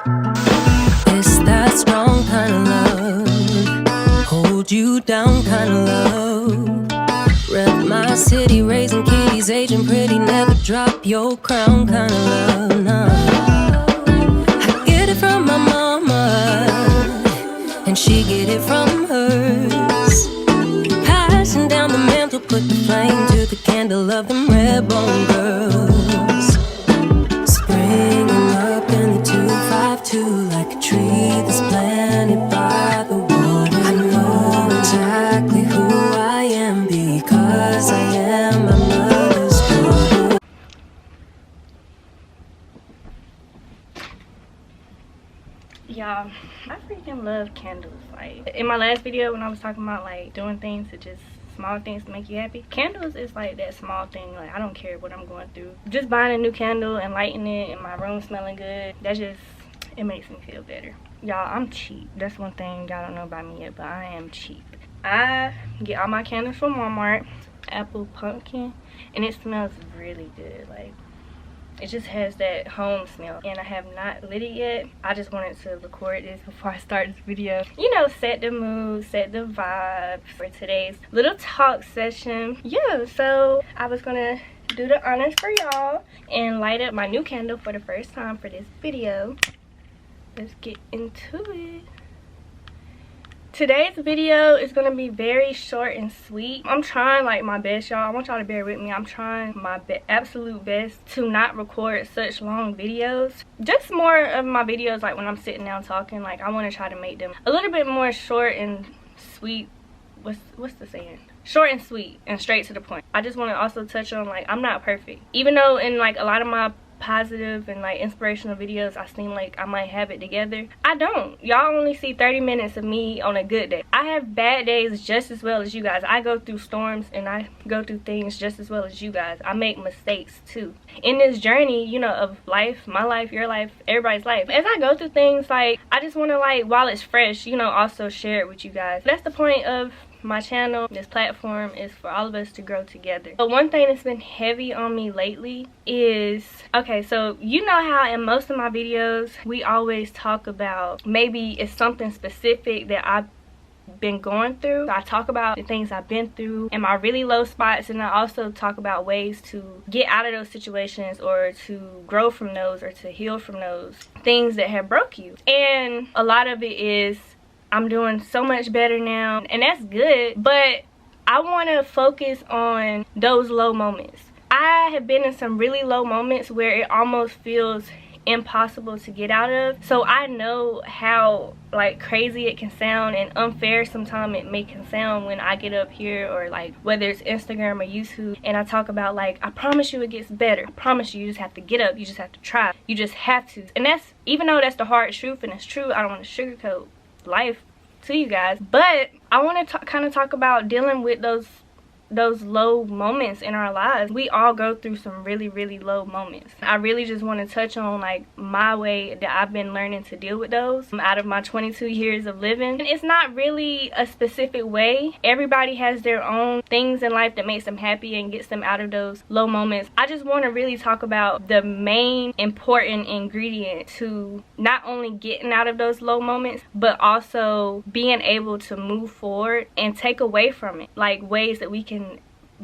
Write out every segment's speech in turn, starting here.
It's that strong kind of love, hold you down kind of love. Rep my city, raising kitties, aging pretty, never drop your crown kind of love. Nah. I get it from my mama, and she get it from hers. Passing down the mantle, put the flame to the candle of them red bone girls. Springing up in the 252 like a tree that's planted by the water. I know exactly who I am because I am my mother's daughter. Y'all, I freaking love candles. Like in my last video when I was talking about like doing things to just small things to make you happy, candles is like that small thing. Like I don't care what I'm going through, just buying a new candle and lighting it and my room smelling good, that just, it makes me feel better. Y'all, I'm cheap. That's one thing y'all don't know about me yet, but I am cheap. I get all my candles from Walmart. Apple pumpkin, and it smells really good. Like it just has that home smell, and I have not lit it yet. I just wanted to record this before I start this video, you know, set the mood, set the vibe for today's little talk session. Yeah, so I was gonna do the honors for y'all and light up my new candle for the first time for this video. Let's get into it. Today's video is going to be very short and sweet. I'm trying like my best, y'all. I want y'all to bear with me. I'm trying my absolute best to not record such long videos. Just more of my videos like when I'm sitting down talking. Like I want to try to make them a little bit more short and sweet. What's the saying? Short and sweet and straight to the point. I just want to also touch on like I'm not perfect. Even though in like a lot of my positive and like inspirational videos I seem like I might have it together, I don't. Y'all only see 30 minutes of me on a good day. I have bad days just as well as you guys. I go through storms and I go through things just as well as you guys. I make mistakes too in this journey, you know, of life, my life, your life, everybody's life. As I go through things, like I just want to like, while it's fresh, you know, also share it with you guys. That's the point of my channel. This platform is for all of us to grow together. But one thing that's been heavy on me lately is, okay, so you know how in most of my videos we always talk about maybe it's something specific that I've been going through. I talk about the things I've been through and my really low spots, and I also talk about ways to get out of those situations or to grow from those or to heal from those things that have broke you. And a lot of it is I'm doing so much better now, and that's good, but I want to focus on those low moments. I have been in some really low moments where it almost feels impossible to get out of. So I know how like crazy it can sound and unfair sometimes it may can sound when I get up here, or like whether it's Instagram or YouTube, and I talk about like, I promise you it gets better. I promise you, you just have to get up, you just have to try, you just have to. And that's, even though that's the hard truth and it's true, I don't want to sugarcoat life to you guys, but I want to kind of talk about dealing with those low moments in our lives. We all go through some really low moments. I really just want to touch on like my way that I've been learning to deal with those out of my 22 years of living. And it's not really a specific way. Everybody has their own things in life that makes them happy and gets them out of those low moments. I just want to really talk about the main important ingredient to not only getting out of those low moments, but also being able to move forward and take away from it, like ways that we can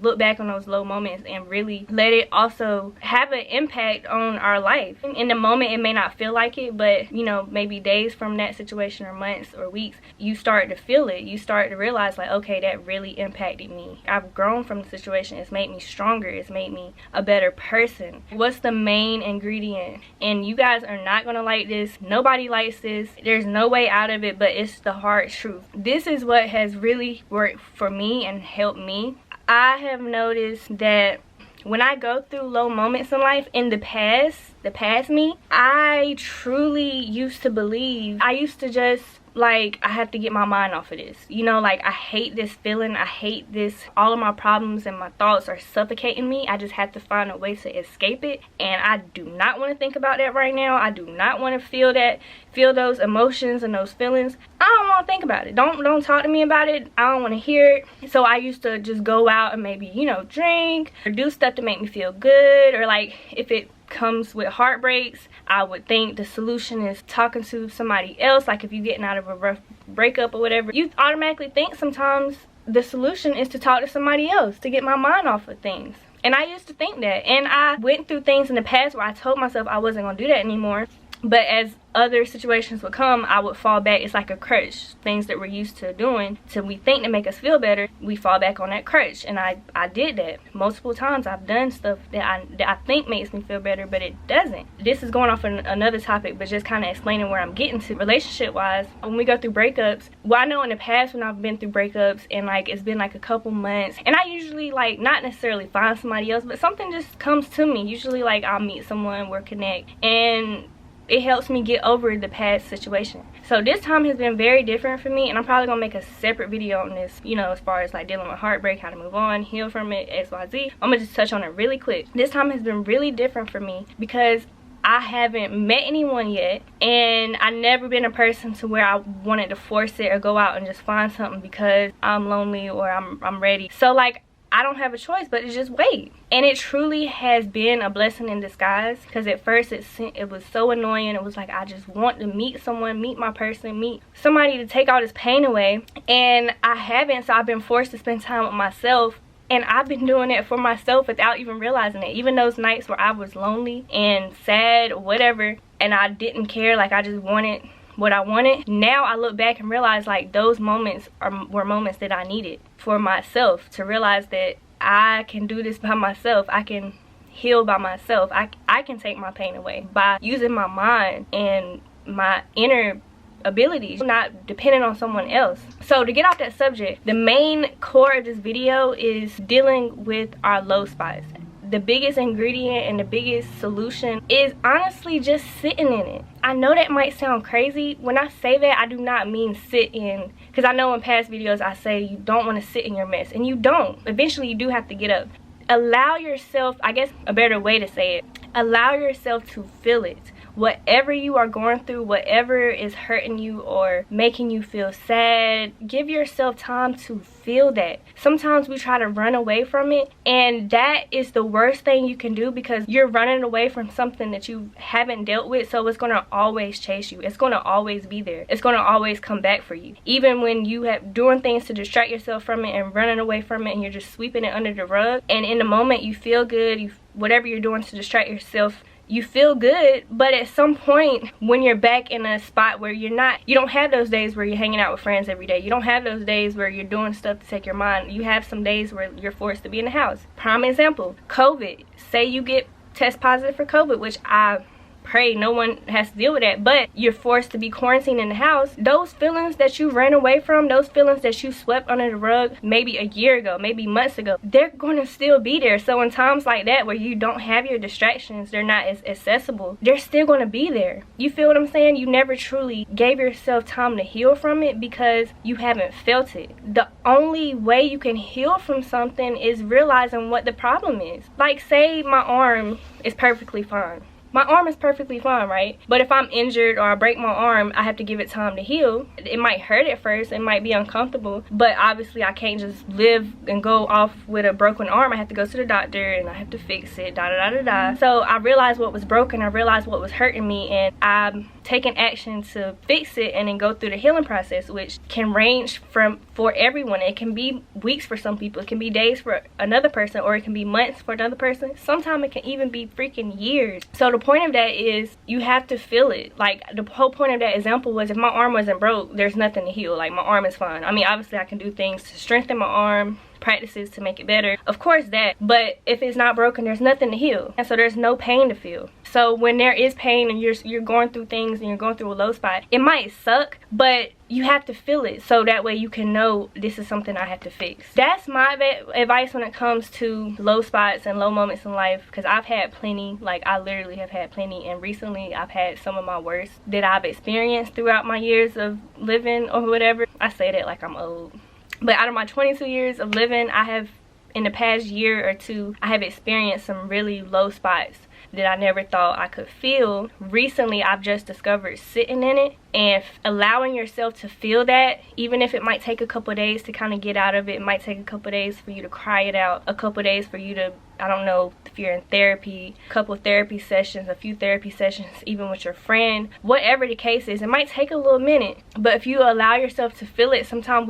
look back on those low moments and really let it also have an impact on our life. In the moment it may not feel like it, but you know, maybe days from that situation or months or weeks, you start to feel it. You start to realize like, okay, that really impacted me. I've grown from the situation. It's made me stronger. It's made me a better person. What's the main ingredient? And you guys are not gonna like this. Nobody likes this. There's no way out of it, but it's the hard truth. This is what has really worked for me and helped me. I have noticed that when I go through low moments in life, in the past me, I truly used to believe, I used to just like, I have to get my mind off of this, you know, like I hate this feeling, I hate this, all of my problems and my thoughts are suffocating me. I just have to find a way to escape it, and I do not want to think about that right now. I do not want to feel those emotions and those feelings. I don't want to think about it. Don't talk to me about it. I don't want to hear it. So I used to just go out and maybe, you know, drink or do stuff to make me feel good, or like if it comes with heartbreaks, I would think the solution is talking to somebody else. Like if you're getting out of a rough breakup or whatever, you automatically think sometimes the solution is to talk to somebody else to get my mind off of things. And I used to think that, and I went through things in the past where I told myself I wasn't gonna do that anymore. But as other situations would come, I would fall back. It's like a crutch. Things that we're used to doing, to we think to make us feel better, we fall back on that crutch. And I did that multiple times. I've done stuff that I think makes me feel better, but it doesn't. This is going off on another topic, but just kind of explaining where I'm getting to. Relationship wise, when we go through breakups, well, I know in the past when I've been through breakups and like it's been like a couple months, and I usually like not necessarily find somebody else, but something just comes to me. Usually like I'll meet someone, we'll connect, and it helps me get over the past situation. So this time has been very different for me, and I'm probably gonna make a separate video on this, you know, as far as like dealing with heartbreak, how to move on, heal from it, XYZ. I'm gonna just touch on it really quick. This time has been really different for me because I haven't met anyone yet, and I've never been a person to where I wanted to force it or go out and just find something because I'm lonely or I'm ready. So like I don't have a choice but to just wait. And it truly has been a blessing in disguise, because at first it was so annoying. It was like I just want to meet someone, meet my person, meet somebody to take all this pain away, and I haven't. So I've been forced to spend time with myself, and I've been doing it for myself without even realizing it. Even those nights where I was lonely and sad or whatever, and I didn't care, like I just wanted what I wanted. Now I look back and realize like those moments were moments that I needed for myself, to realize that I can do this by myself. I can heal by myself. I can take my pain away by using my mind and my inner abilities, not depending on someone else. So to get off that subject, the main core of this video is dealing with our low spots. The biggest ingredient and the biggest solution is honestly just sitting in it. I know that might sound crazy. When I say that, I do not mean sit in, because I know in past videos I say you don't want to sit in your mess, and you don't. Eventually you do have to get up. Allow yourself, I guess a better way to say it, allow yourself to feel it. Whatever you are going through, whatever is hurting you or making you feel sad, give yourself time to feel that. Sometimes we try to run away from it, and that is the worst thing you can do, because you're running away from something that you haven't dealt with. So it's going to always chase you. It's going to always be there. It's going to always come back for you. Even when you have doing things to distract yourself from it and running away from it, and you're just sweeping it under the rug, and in the moment you feel good, whatever you're doing to distract yourself, you feel good, but at some point when you're back in a spot where you don't have those days where you're hanging out with friends every day, you don't have those days where you're doing stuff to take your mind, you have some days where you're forced to be in the house. Prime example, COVID. Say you get test positive for COVID, which I pray no one has to deal with that, but you're forced to be quarantined in the house. Those feelings that you ran away from, those feelings that you swept under the rug maybe a year ago, maybe months ago, they're going to still be there. So in times like that where you don't have your distractions, they're not as accessible, they're still going to be there. You feel what I'm saying? You never truly gave yourself time to heal from it because you haven't felt it. The only way you can heal from something is realizing what the problem is. Like say my arm is perfectly fine. My arm is perfectly fine, right? But if I'm injured or I break my arm, I have to give it time to heal. It might hurt at first, it might be uncomfortable, but obviously I can't just live and go off with a broken arm. I have to go to the doctor and I have to fix it, So I realized what was broken, I realized what was hurting me, and I'm taking action to fix it and then go through the healing process, which can range for everyone. It can be weeks for some people, it can be days for another person, or it can be months for another person. Sometimes it can even be freaking years. So the point of that is you have to feel it. Like the whole point of that example was if my arm wasn't broke, there's nothing to heal. Like my arm is fine. I mean, obviously I can do things to strengthen my arm, practices to make it better, of course that, but if it's not broken, there's nothing to heal, and so there's no pain to feel. So when there is pain and you're going through things and you're going through a low spot, it might suck, but you have to feel it so that way you can know this is something I have to fix. That's my advice when it comes to low spots and low moments in life, because I've had plenty. Like I literally have had plenty, and recently I've had some of my worst that I've experienced throughout my years of living or whatever. I say that like I'm old, but out of my 22 years of living, I have, in the past year or two, I have experienced some really low spots that I never thought I could feel. Recently, I've just discovered sitting in it and allowing yourself to feel that, even if it might take a couple days to kind of get out of it. It might take a couple days for you to cry it out, a couple days for you to I don't know if you're in therapy, a couple of therapy sessions, a few therapy sessions, even with your friend, whatever the case is, it might take a little minute. But if you allow yourself to feel it, sometimes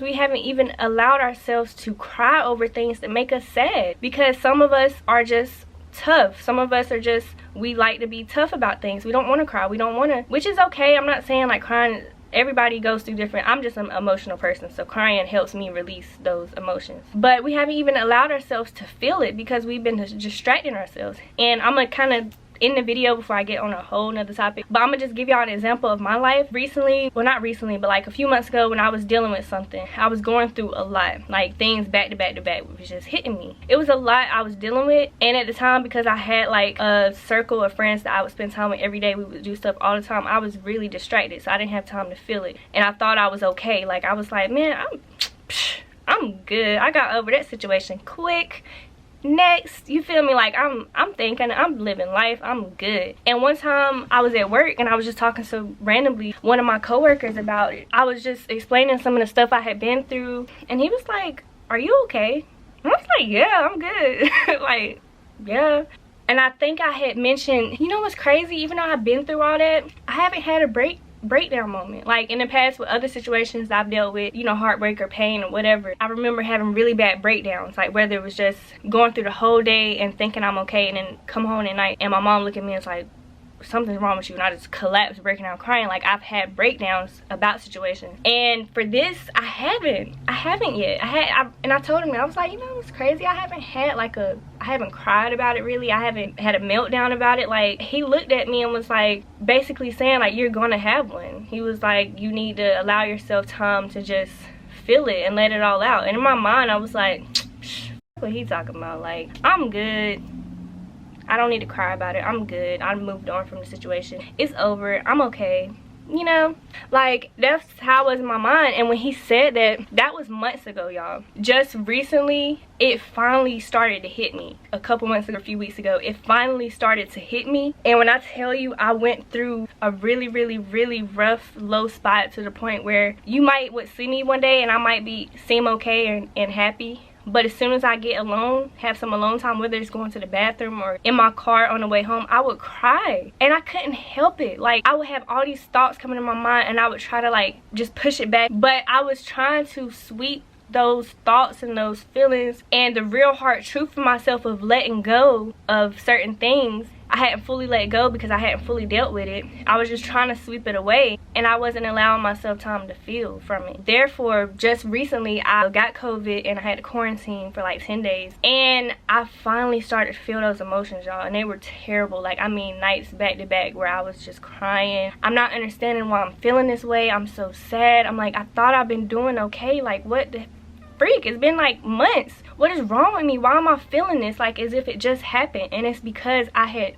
we haven't even allowed ourselves to cry over things that make us sad, because some of us are just tough. Some of us are just, we like to be tough about things. We don't want to cry. We don't want to, which is okay. I'm not saying like crying, everybody goes through different, I'm just an emotional person, so crying helps me release those emotions. But we haven't even allowed ourselves to feel it because we've been distracting ourselves. And I'm gonna kind of in the video before I get on a whole nother topic, but I'm gonna just give y'all an example of my life recently. Well, not recently, but like a few months ago when I was dealing with something. I was going through a lot, like things back to back to back was just hitting me. It was a lot I was dealing with, and at the time, because I had like a circle of friends that I would spend time with every day, we would do stuff all the time, I was really distracted, so I didn't have time to feel it. And I thought I was okay. Like I was like, man, I'm good. I got over that situation quick. Next, you feel me? Like I'm thinking, I'm living life, I'm good. And one time I was at work and I was just talking to randomly one of my coworkers about it. I was just explaining some of the stuff I had been through, and he was like, are you okay? And I was like, yeah, I'm good. Like, yeah. And I think I had mentioned, you know what's crazy, even though I've been through all that, I haven't had a breakdown moment. Like in the past with other situations I've dealt with, you know, heartbreak or pain or whatever, I remember having really bad breakdowns, like whether it was just going through the whole day and thinking I'm okay, and then come home at night and my mom look at me and it's like, something's wrong with you, and I just collapsed, breaking down crying. Like I've had breakdowns about situations, and for this I haven't yet. And I told him, I was like, you know, it's crazy, I haven't cried about it really. I haven't had a meltdown about it. Like he looked at me and was like, basically saying like, you're gonna have one. He was like, you need to allow yourself time to just feel it and let it all out. And in my mind I was like, what he talking about? Like, I'm good, I don't need to cry about it, I'm good, I moved on from the situation, it's over, I'm okay. You know, like that's how I was in my mind. And when he said that, that was months ago, y'all. Just recently it finally started to hit me. A couple months ago, a few weeks ago, it finally started to hit me. And when I tell you, I went through a really rough low spot, to the point where you would see me one day and I might seem okay and happy, but as soon as I get alone, have some alone time, whether it's going to the bathroom or in my car on the way home, I would cry. And I couldn't help it. Like I would have all these thoughts coming in my mind and I would try to like just push it back. But I was trying to sweep those thoughts and those feelings and the real hard truth for myself of letting go of certain things. I hadn't fully let go because I hadn't fully dealt with it. I was just trying to sweep it away, and I wasn't allowing myself time to feel from it. Therefore, just recently I got COVID and I had to quarantine for like 10 days, and I finally started to feel those emotions, y'all, and they were terrible. Like, I mean, nights back to back where I was just crying. I'm not understanding why I'm feeling this way. I'm so sad. I'm like, I thought I've been doing okay. Like, what the freak? It's been like months. What is wrong with me? Why am I feeling this like as if it just happened? And it's because I had,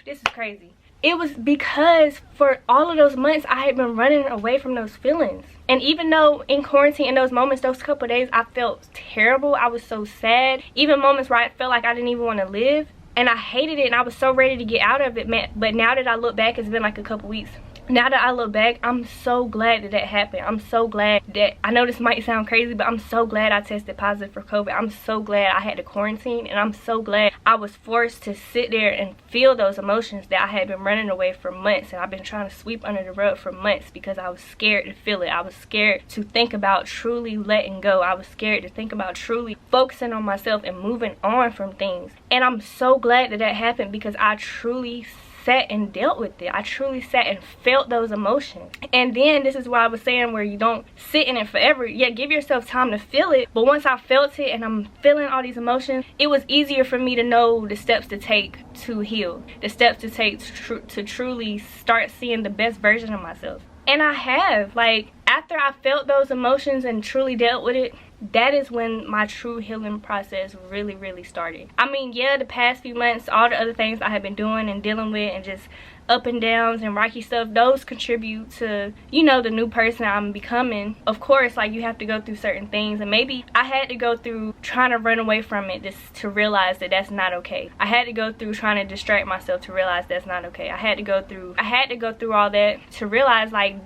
this is crazy. It was because for all of those months I had been running away from those feelings. And even though in quarantine, in those moments, those couple of days, I felt terrible, I was so sad, even moments where I felt like I didn't even want to live, and I hated it and I was so ready to get out of it, man. But now that I look back, it's been like a couple weeks. Now that I look back, I'm so glad that happened. I'm so glad that, I know this might sound crazy, but I'm so glad I tested positive for COVID. I'm so glad I had to quarantine, and I'm so glad I was forced to sit there and feel those emotions that I had been running away for months, and I've been trying to sweep under the rug for months because I was scared to feel it. I was scared to think about truly letting go. I was scared to think about truly focusing on myself and moving on from things. And I'm so glad that happened because I truly sat and dealt with it. I truly sat and felt those emotions. And then this is why I was saying where you don't sit in it forever. Yeah, give yourself time to feel it. But once I felt it and I'm feeling all these emotions, it was easier for me to know the steps to take to heal, the steps to take to truly start seeing the best version of myself. And I have, like, after I felt those emotions and truly dealt with it, that is when my true healing process really started. I mean, yeah, the past few months, all the other things I have been doing and dealing with and just up and downs and rocky stuff, those contribute to, you know, the new person I'm becoming. Of course, like, you have to go through certain things, and maybe I had to go through trying to run away from it just to realize that that's not okay. I had to go through trying to distract myself to realize that's not okay. I had to go through all that to realize, like,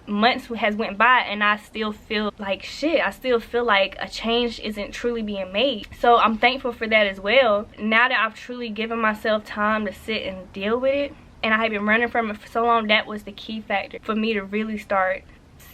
months has went by and I still feel like shit. I still feel like a change isn't truly being made. So I'm thankful for that as well. Now that I've truly given myself time to sit and deal with it, and I have been running from it for so long, that was the key factor for me to really start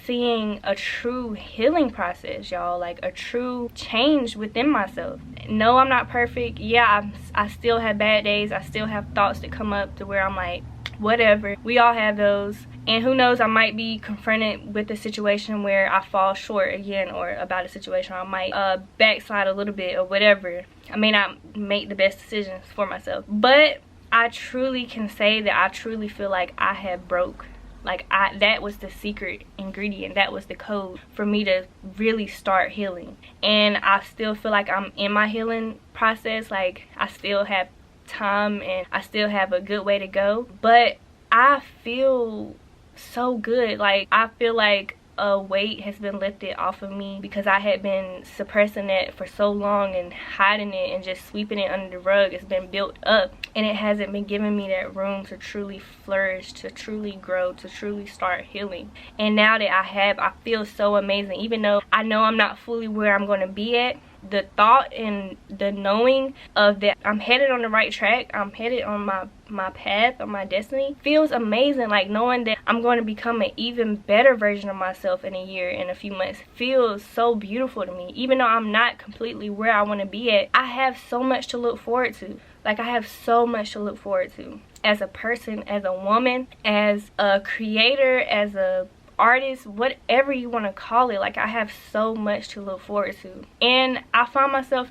seeing a true healing process, y'all. Like a true change within myself. No, I'm not perfect. Yeah, I still have bad days. I still have thoughts that come up to where I'm like, whatever. We all have those. And who knows, I might be confronted with a situation where I fall short again, or about a situation I might backslide a little bit or whatever. I may not make the best decisions for myself. But I truly can say that I truly feel like I have broke. Like that was the secret ingredient. That was the code for me to really start healing. And I still feel like I'm in my healing process. Like I still have time and I still have a good way to go. But I feel so good. Like I feel like a weight has been lifted off of me, because I had been suppressing it for so long and hiding it and just sweeping it under the rug. It's been built up and it hasn't been giving me that room to truly flourish, to truly grow, to truly start healing. And now that I have, I feel so amazing. Even though I know I'm not fully where I'm going to be at, the thought and the knowing of that I'm headed on the right track, I'm headed on my path, on my destiny, feels amazing. Like knowing that I'm going to become an even better version of myself in a year, in a few months, feels so beautiful to me. Even though I'm not completely where I want to be at, I have so much to look forward to. Like I have so much to look forward to as a person, as a woman, as a creator, as a artist, whatever you want to call it. Like I have so much to look forward to. And I find myself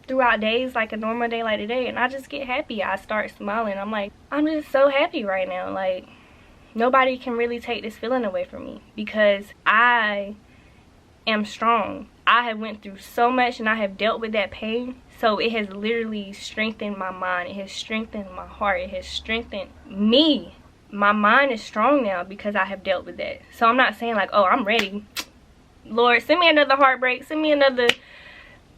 throughout days, like a normal day like today, and I just get happy. I start smiling. I'm like, I'm just so happy right now. Like nobody can really take this feeling away from me, because I am strong. I have went through so much and I have dealt with that pain. So it has literally strengthened my mind. It has strengthened my heart. It has strengthened me. My mind is strong now because I have dealt with that. So I'm not saying like, oh, I'm ready. Lord, send me another heartbreak. Send me another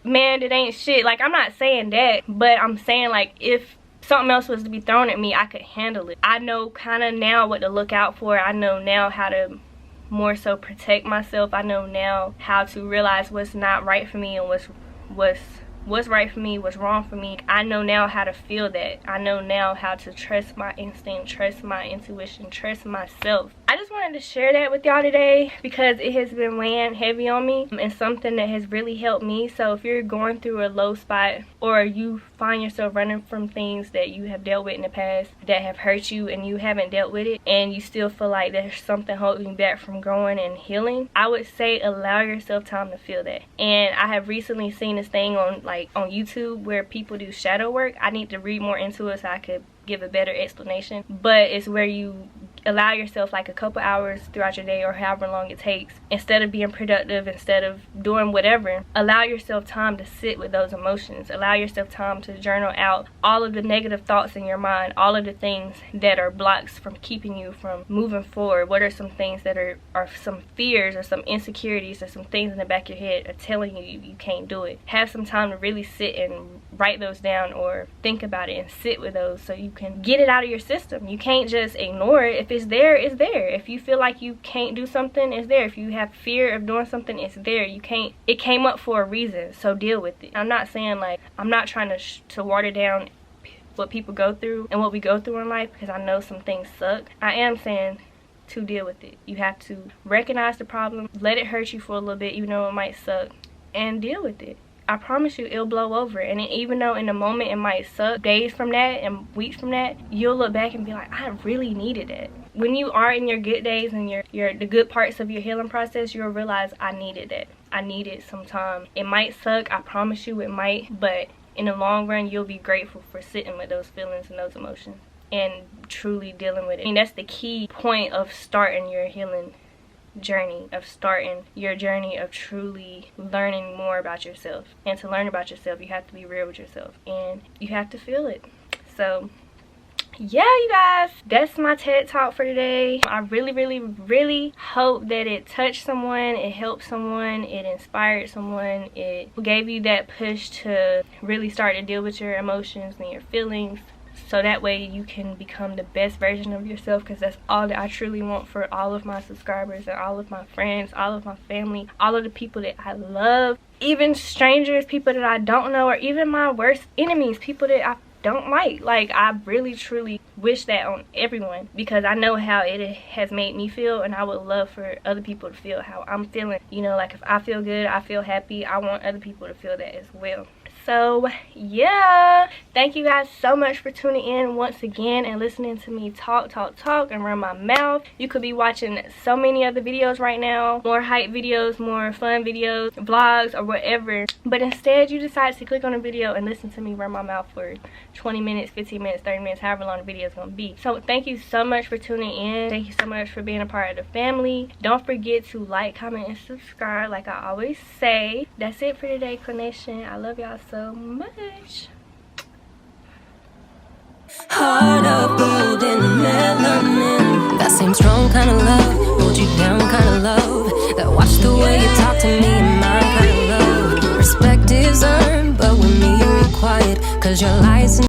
man that ain't shit. Like, I'm not saying that. But I'm saying like, if something else was to be thrown at me, I could handle it. I know kind of now what to look out for. I know now how to more so protect myself. I know now how to realize what's not right for me and what's right for me, what's wrong for me. I know now how to feel that. I know now how to trust my instinct, trust my intuition, trust myself. I just wanted to share that with y'all today because it has been weighing heavy on me and something that has really helped me. So if you're going through a low spot, or you find yourself running from things that you have dealt with in the past that have hurt you and you haven't dealt with it, and you still feel like there's something holding you back from growing and healing, I would say allow yourself time to feel that. And I have recently seen this thing on YouTube where people do shadow work. I need to read more into it so I could give a better explanation, but it's where you allow yourself like a couple hours throughout your day, or however long it takes, instead of being productive, instead of doing whatever, allow yourself time to sit with those emotions. Allow yourself time to journal out all of the negative thoughts in your mind, all of the things that are blocks from keeping you from moving forward. What are some things that are some fears or some insecurities or some things in the back of your head are telling you can't do it? Have some time to really sit and write those down or think about it and sit with those so you can get it out of your system. You can't just ignore it. If it's there, it's there. If you feel like you can't do something, it's there. If you have fear of doing something, it's there. You can't. It came up for a reason, so deal with it. I'm not saying like, I'm not trying to water down what people go through and what we go through in life, because I know some things suck. I am saying to deal with it. You have to recognize the problem, let it hurt you for a little bit, even though it might suck, and deal with it. I promise you it'll blow over. And even though in the moment it might suck, days from that and weeks from that, you'll look back and be like, I really needed it. When you are in your good days and the good parts of your healing process, you'll realize I needed that. I needed some time. It might suck, I promise you it might, but in the long run you'll be grateful for sitting with those feelings and those emotions and truly dealing with it. I mean, that's the key point of starting your healing journey, of starting your journey of truly learning more about yourself. And to learn about yourself, you have to be real with yourself and you have to feel it. So yeah, you guys, that's my TED talk for today. I really hope that it touched someone, it helped someone, it inspired someone, it gave you that push to really start to deal with your emotions and your feelings so that way you can become the best version of yourself, because that's all that I truly want for all of my subscribers and all of my friends, all of my family, all of the people that I love, even strangers, people that I don't know, or even my worst enemies, people that I don't like. Like, I really truly wish that on everyone, because I know how it has made me feel, and I would love for other people to feel how I'm feeling. You know, like if I feel good, I feel happy, I want other people to feel that as well. So yeah, thank you guys so much for tuning in once again and listening to me talk and run my mouth. You could be watching so many other videos right now, more hype videos, more fun videos, vlogs, or whatever, but instead you decided to click on a video and listen to me run my mouth for 20 minutes, 15 minutes, 30 minutes, however long the video is going to be. So thank you so much for tuning in. Thank you so much for being a part of the family. Don't forget to like, comment, and subscribe like I always say. That's it for today, Clination. I love y'all so much. Heart of gold and melanin. That same strong kind of love, hold you down kind of love. That watch the way you talk to me and mine kind of love. Respect is earned, but with me you're quiet, 'cause your license